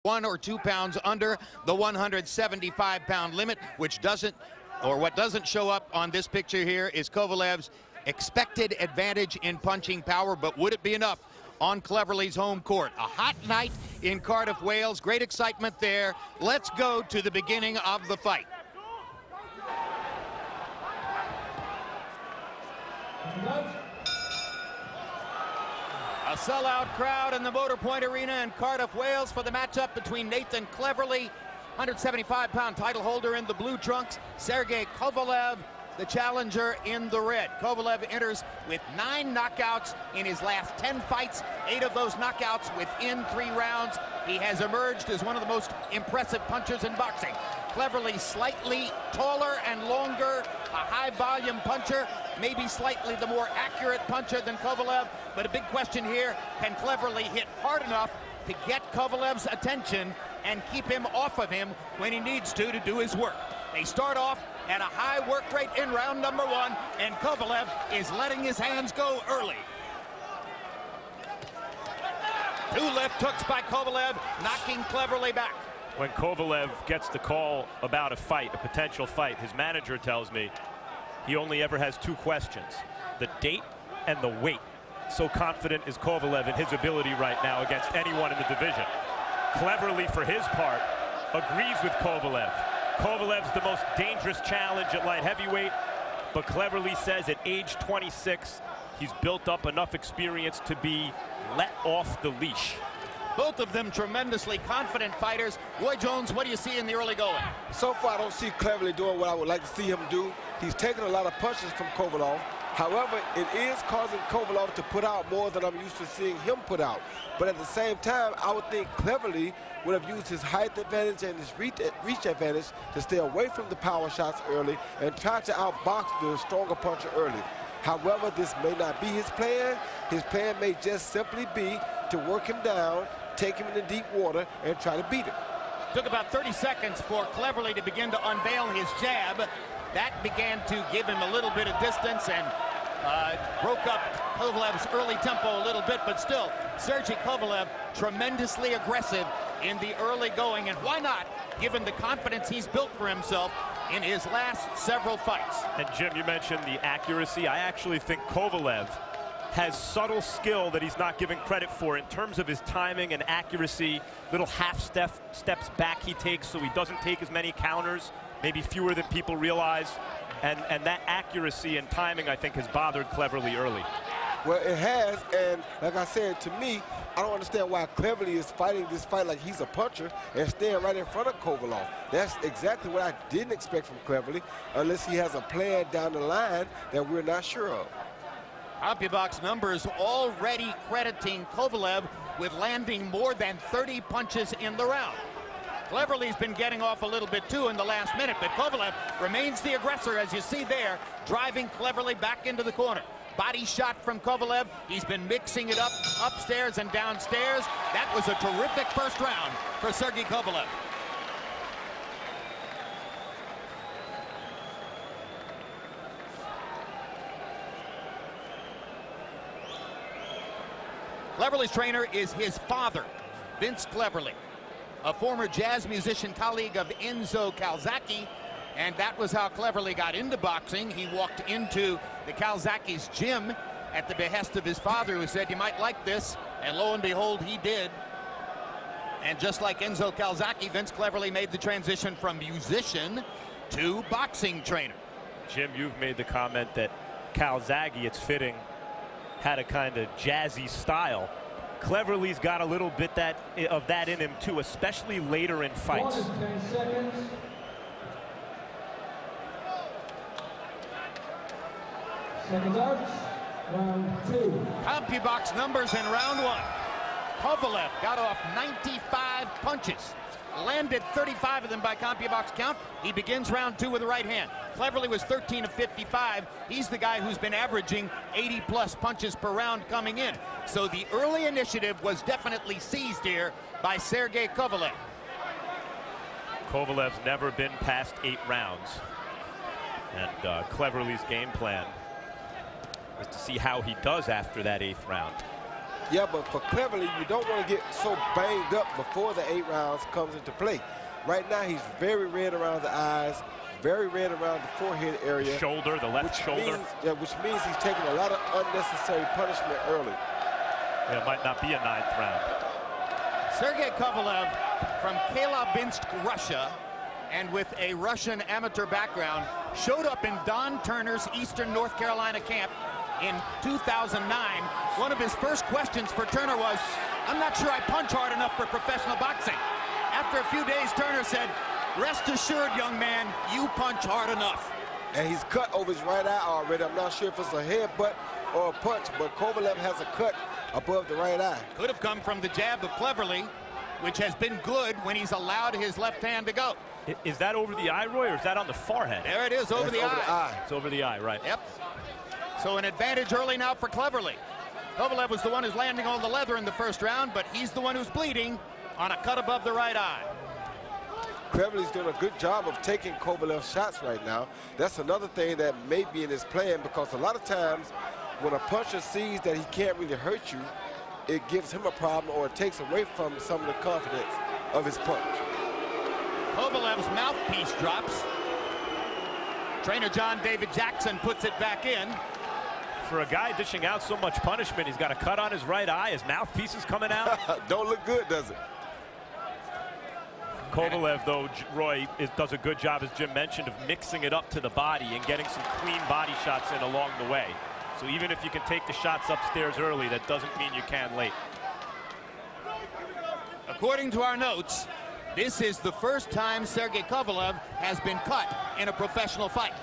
1 or 2 pounds under the 175-pound limit, which doesn't, or what doesn't show up on this picture here is Kovalev's expected advantage in punching power, but would it be enough on Cleverly's home court? A hot night in Cardiff, Wales. Great excitement there. Let's go to the beginning of the fight. A sellout crowd in the Motor Point Arena in Cardiff, Wales for the matchup between Nathan Cleverly, 175-pound title holder in the blue trunks, Sergey Kovalev, the challenger in the red. Kovalev enters with 9 knockouts in his last 10 fights, 8 of those knockouts within 3 rounds. He has emerged as one of the most impressive punchers in boxing. Cleverly slightly taller and longer, a high-volume puncher, maybe slightly the more accurate puncher than Kovalev, but a big question here, can Cleverly hit hard enough to get Kovalev's attention and keep him off of him when he needs to do his work? They start off at a high work rate in round number 1, and Kovalev is letting his hands go early. 2 left hooks by Kovalev, knocking Cleverly back. When Kovalev gets the call about a fight, a potential fight, his manager tells me he only ever has 2 questions: the date and the weight. So confident is Kovalev in his ability right now against anyone in the division. Cleverly, for his part, agrees with Kovalev. Kovalev's the most dangerous challenge at light heavyweight, but Cleverly says at age 26, he's built up enough experience to be let off the leash. Both of them tremendously confident fighters. Roy Jones, what do you see in the early going? So far, I don't see Cleverly doing what I would like to see him do. He's taking a lot of punches from Kovalev. However, it is causing Kovalev to put out more than I'm used to seeing him put out. But at the same time, I would think Cleverly would have used his height advantage and his reach advantage to stay away from the power shots early and try to outbox the stronger puncher early. However, this may not be his plan. His plan may just simply be to work him down, take him into deep water, and try to beat him. Took about 30 seconds for Cleverly to begin to unveil his jab. That began to give him a little bit of distance and broke up Kovalev's early tempo a little bit, but still, Sergey Kovalev tremendously aggressive in the early going, and why not, given the confidence he's built for himself in his last several fights. And Jim, you mentioned the accuracy. I actually think Kovalev has subtle skill that he's not given credit for in terms of his timing and accuracy. Little half steps back he takes so he doesn't take as many counters, maybe fewer than people realize. And that accuracy and timing, I think, has bothered Cleverly early. Well, it has, and like I said, to me, I don't understand why Cleverly is fighting this fight like he's a puncher and staying right in front of Kovalev. That's exactly what I didn't expect from Cleverly, unless he has a plan down the line that we're not sure of. CompuBox numbers already crediting Kovalev with landing more than 30 punches in the round. Cleverly's been getting off a little bit too in the last minute, but Kovalev remains the aggressor, as you see there, driving Cleverly back into the corner. Body shot from Kovalev. He's been mixing it up upstairs and downstairs. That was a terrific first round for Sergey Kovalev. Cleverly's trainer is his father, Vince Cleverly, a former jazz musician colleague of Enzo Calzaghe, and that was how Cleverly got into boxing. He walked into the Calzaghe's gym at the behest of his father, who said, "You might like this," and lo and behold, he did. And just like Enzo Calzaghe, Vince Cleverly made the transition from musician to boxing trainer. Jim, you've made the comment that Calzaghe, it's fitting, had a kind of jazzy style. Cleverly's got a little bit of that in him too, especially later in fights. 10 seconds. Seconds out. Round 2. CompuBox numbers in round 1. Kovalev got off 95 punches. Landed 35 of them by CompuBox count. He begins round 2 with the right hand. Cleverly was 13 of 55. He's the guy who's been averaging 80+ punches per round coming in. So the early initiative was definitely seized here by Sergey Kovalev. Kovalev's never been past 8 rounds. And Cleverly's game plan is to see how he does after that 8th round. Yeah, but for Cleverly, you don't want to get so banged up before the 8 rounds comes into play. Right now, he's very red around the eyes, very red around the forehead area. Shoulder, the left shoulder. Which means he's taking a lot of unnecessary punishment early. Yeah, it might not be a 9th round. Sergey Kovalev from Chelyabinsk, Russia, and with a Russian amateur background, showed up in Don Turner's Eastern North Carolina camp in 2009. One of his first questions for Turner was, "I'm not sure I punch hard enough for professional boxing." After a few days, Turner said, "Rest assured, young man, you punch hard enough." And he's cut over his right eye already. I'm not sure if it's a headbutt or a punch, but Kovalev has a cut above the right eye. Could have come from the jab of Cleverly, which has been good when he's allowed his left hand to go. Is that over the eye, Roy, or is that on the forehead? There it is, over the eye. It's over the eye, right. Yep. So an advantage early now for Cleverly. Kovalev was the one who's landing all the leather in the first round, but he's the one who's bleeding on a cut above the right eye. Cleverly's doing a good job of taking Kovalev's shots right now. That's another thing that may be in his plan, because a lot of times when a puncher sees that he can't really hurt you, it gives him a problem, or it takes away from some of the confidence of his punch. Kovalev's mouthpiece drops. Trainer John David Jackson puts it back in. For a guy dishing out so much punishment, he's got a cut on his right eye. His mouthpiece is coming out. Don't look good, does it? Kovalev, though, Roy, does a good job, as Jim mentioned, of mixing it up to the body and getting some clean body shots in along the way. So even if you can take the shots upstairs early, that doesn't mean you can late. According to our notes, this is the first time Sergey Kovalev has been cut in a professional fight.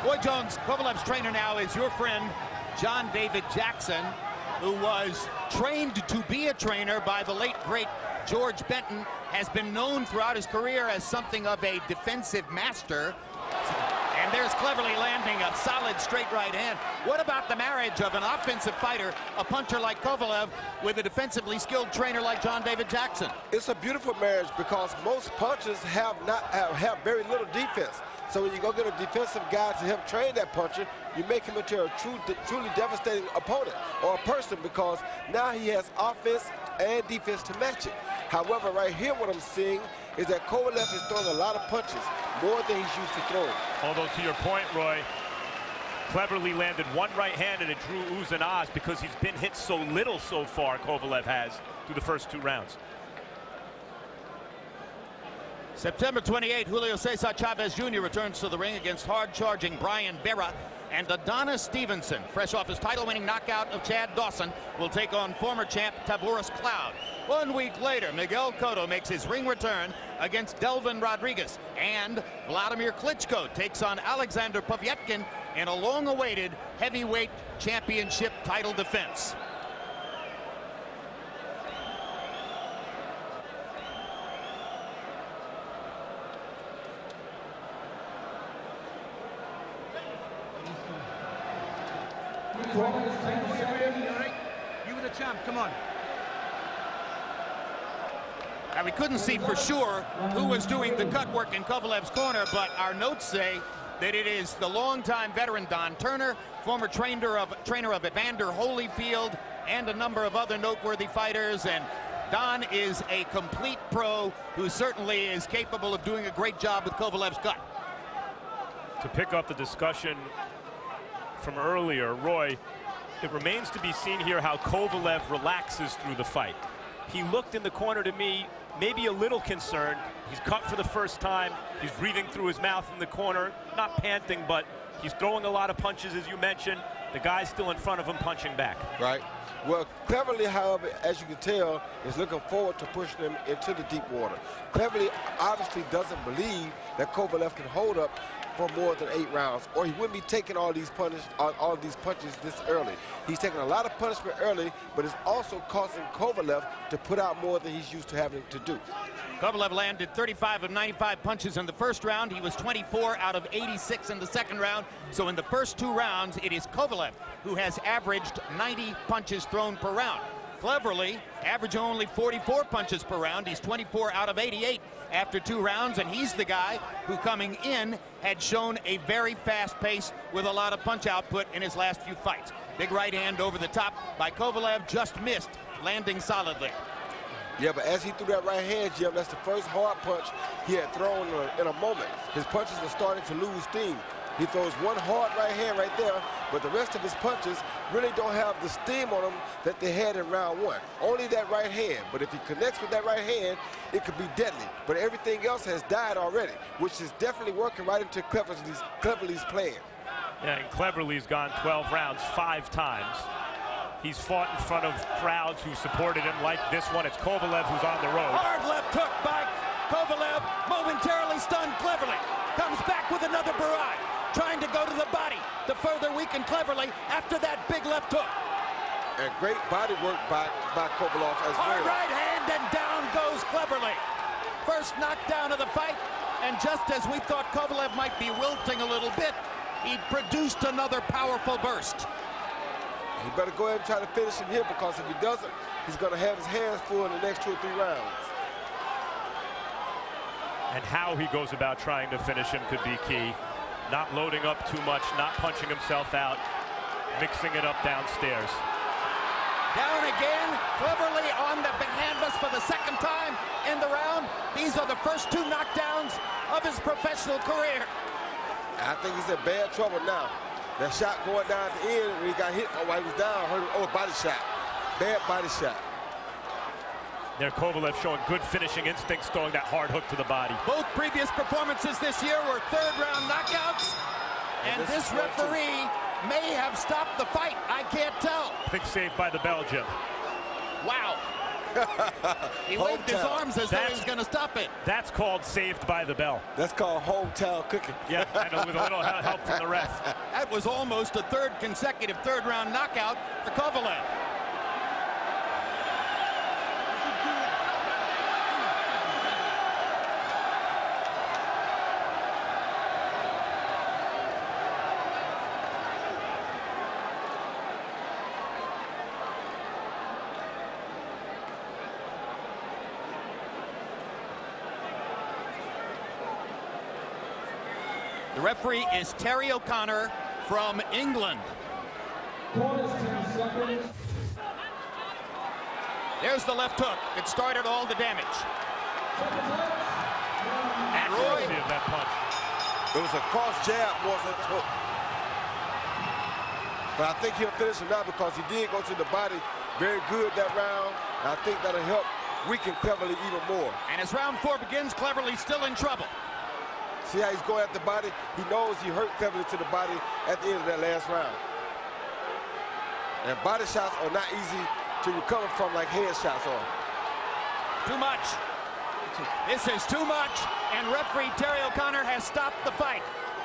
Boy Jones, Kovalev's trainer now is your friend, John David Jackson, who was trained to be a trainer by the late, great George Benton, has been known throughout his career as something of a defensive master. And there's Cleverly landing a solid straight right hand. What about the marriage of an offensive fighter, a puncher like Kovalev, with a defensively skilled trainer like John David Jackson? It's a beautiful marriage, because most punchers have very little defense. So when you go get a defensive guy to help train that puncher, you make him into a truly devastating opponent or a person, because now he has offense and defense to match it. However, right here what I'm seeing is that Kovalev is throwing a lot of punches, more than he's used to throwing. Although, to your point, Roy, Cleverly landed one right hand and it drew oohs and ahs because he's been hit so little so far, Kovalev has, through the first 2 rounds. September 28, Julio Cesar Chavez Jr. returns to the ring against hard-charging Brian Vera, and Adonis Stevenson, fresh off his title-winning knockout of Chad Dawson, will take on former champ Taboris Cloud. 1 week later, Miguel Cotto makes his ring return against Delvin Rodriguez, and Vladimir Klitschko takes on Alexander Povetkin in a long-awaited heavyweight championship title defense. You were the champ, come on. Now, we couldn't see for sure who was doing the cut work in Kovalev's corner, but our notes say that it is the longtime veteran Don Turner, former trainer of Evander Holyfield, and a number of other noteworthy fighters. And Don is a complete pro who certainly is capable of doing a great job with Kovalev's cut. To pick up the discussion from earlier, Roy, it remains to be seen here how Kovalev relaxes through the fight. He looked in the corner to me, maybe a little concerned. He's cut for the first time. He's breathing through his mouth in the corner, not panting, but he's throwing a lot of punches, as you mentioned. The guy's still in front of him punching back. Right. Well, Cleverly, however, as you can tell, is looking forward to pushing him into the deep water. Cleverly obviously doesn't believe that Kovalev can hold up for more than 8 rounds, or he wouldn't be taking all these punches this early. He's taking a lot of punishment early, but it's also causing Kovalev to put out more than he's used to having to do. Kovalev landed 35 of 95 punches in the first round. He was 24 out of 86 in the second round. So in the first 2 rounds, it is Kovalev who has averaged 90 punches thrown per round. Cleverly, averaging only 44 punches per round. He's 24 out of 88 after 2 rounds, and he's the guy who, coming in, had shown a very fast pace with a lot of punch output in his last few fights. Big right hand over the top by Kovalev, just missed, landing solidly. Yeah, but as he threw that right hand, Jim, that's the first hard punch he had thrown in a moment. His punches are starting to lose steam. He throws one hard right hand right there, but the rest of his punches really don't have the steam on them that they had in round 1. Only that right hand, but if he connects with that right hand, it could be deadly. But everything else has died already, which is definitely working right into Cleverly's plan. Yeah, and Cleverly's gone 12 rounds 5 times. He's fought in front of crowds who supported him like this one. It's Kovalev who's on the road. Hard left hook by Kovalev, momentarily stunned Cleverly. Comes back with another barrage, trying to go to the body to further weaken Cleverly after that big left hook. And great body work by Kovalev as well. Hard right hand, and down goes Cleverly. First knockdown of the fight, and just as we thought Kovalev might be wilting a little bit, he produced another powerful burst. He better go ahead and try to finish him here, because if he doesn't, he's going to have his hands full in the next 2 or 3 rounds. And how he goes about trying to finish him could be key. Not loading up too much, not punching himself out, mixing it up downstairs. Down again, Cleverly on the canvas for the 2nd time in the round. These are the first 2 knockdowns of his professional career. I think he's in bad trouble now. That shot going down at the end when he got hit while he was down, hurt him. Oh, body shot. Bad body shot. There, Kovalev showing good finishing instincts, throwing that hard hook to the body. Both previous performances this year were 3rd round knockouts, and this referee may have stopped the fight. I can't tell. I think saved by the bell, Jim. Wow. He waved his arms as though he was going to stop it. That's called saved by the bell. That's called hometown cooking. Yeah, I know, with a little help from the ref. That was almost a 3rd consecutive 3rd round knockout for Kovalev. The referee is Terry O'Connor from England. There's the left hook. It started all the damage. And Roy, that punch. It was a cross jab more than a hook. But I think he'll finish him now, because he did go to the body very good that round. And I think that'll help weaken Cleverly even more. And as round 4 begins, Cleverly's still in trouble. See how he's going at the body? He knows he hurt Cleverly to the body at the end of that last round. And body shots are not easy to recover from like head shots are. Too much. This is too much, and referee Terry O'Connor has stopped the fight.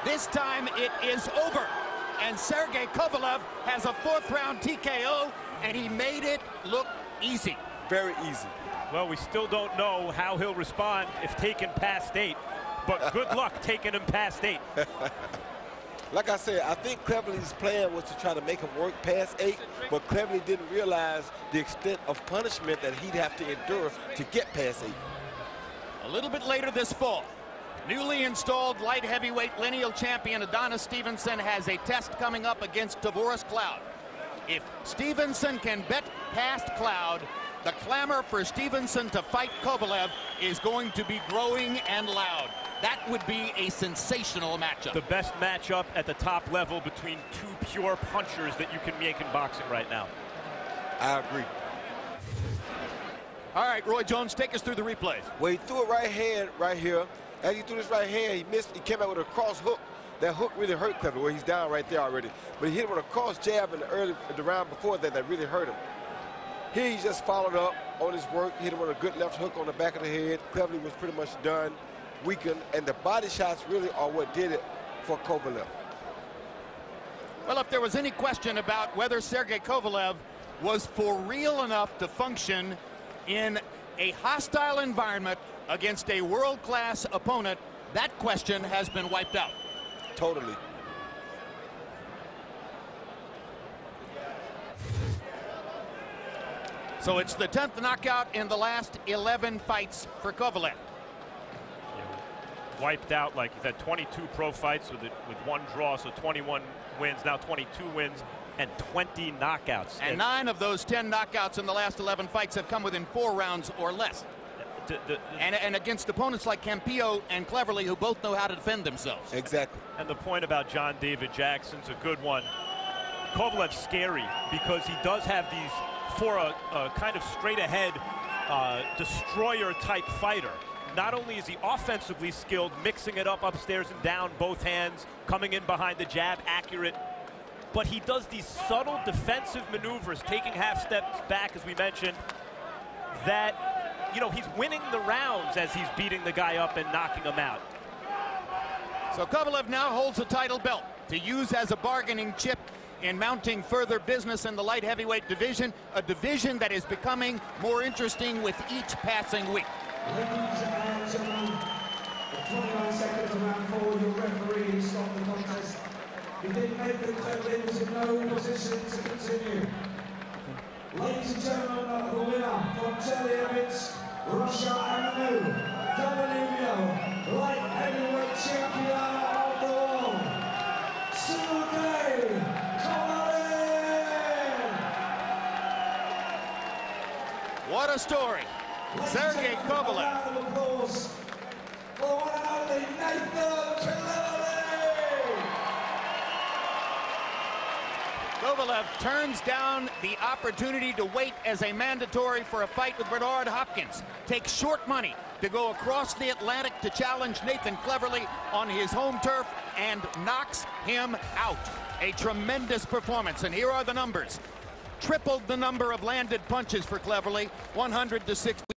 This time it is over, and Sergey Kovalev has a 4th round TKO, and he made it look easy. Very easy. Well, we still don't know how he'll respond if taken past 8. But good luck taking him past 8. Like I said, I think Cleverly's plan was to try to make him work past 8, but Cleverly didn't realize the extent of punishment that he'd have to endure to get past 8. A little bit later this fall, newly installed light heavyweight lineal champion Adonis Stevenson has a test coming up against Tavoris Cloud. If Stevenson can bet past Cloud, the clamor for Stevenson to fight Kovalev is going to be growing and loud. That would be a sensational matchup. The best matchup at the top level between 2 pure punchers that you can make in boxing right now. I agree. All right, Roy Jones, take us through the replays. Well, he threw a right hand right here. As he threw this right hand, he missed. He came out with a cross hook. That hook really hurt Cleverly, where he's down right there already. But he hit him with a cross jab in the round before that really hurt him. Here he just followed up on his work, hit him with a good left hook on the back of the head. Cleverly was pretty much done, weakened, and the body shots really are what did it for Kovalev. Well, if there was any question about whether Sergey Kovalev was for real enough to function in a hostile environment against a world-class opponent, that question has been wiped out. Totally. So it's the 10th knockout in the last 11 fights for Kovalev. wiped out. Like he's had 22 pro fights with one draw, so 21 wins, now 22 wins, and 20 knockouts. And 9 of those 10 knockouts in the last 11 fights have come within 4 rounds or less. And against opponents like Campillo and Cleverly, who both know how to defend themselves. Exactly. And the point about John David Jackson's a good one. Kovalev's scary because he does have these, for a kind of straight-ahead destroyer-type fighter. Not only is he offensively skilled, mixing it up upstairs and down, both hands, coming in behind the jab, accurate, but he does these subtle defensive maneuvers, taking half steps back, as we mentioned, that, you know, he's winning the rounds as he's beating the guy up and knocking him out. So Kovalev now holds a title belt to use as a bargaining chip in mounting further business in the light heavyweight division, a division that is becoming more interesting with each passing week. Ladies and gentlemen, 29 seconds of round 4, your referee stopped the contest. He did make the Cleverly was in no position to continue. Ladies and gentlemen, the winner from Telievitz, Russia Avenue, WBO light heavyweight champion of the world, Sergey Kovalev. What a story. Sergey Kovalev. Round of applause for one and only Nathan Klevely. Kovalev turns down the opportunity to wait as a mandatory for a fight with Bernard Hopkins. Takes short money to go across the Atlantic to challenge Nathan Cleverly on his home turf and knocks him out. A tremendous performance, and here are the numbers. Tripled the number of landed punches for Cleverly, 100 to 60.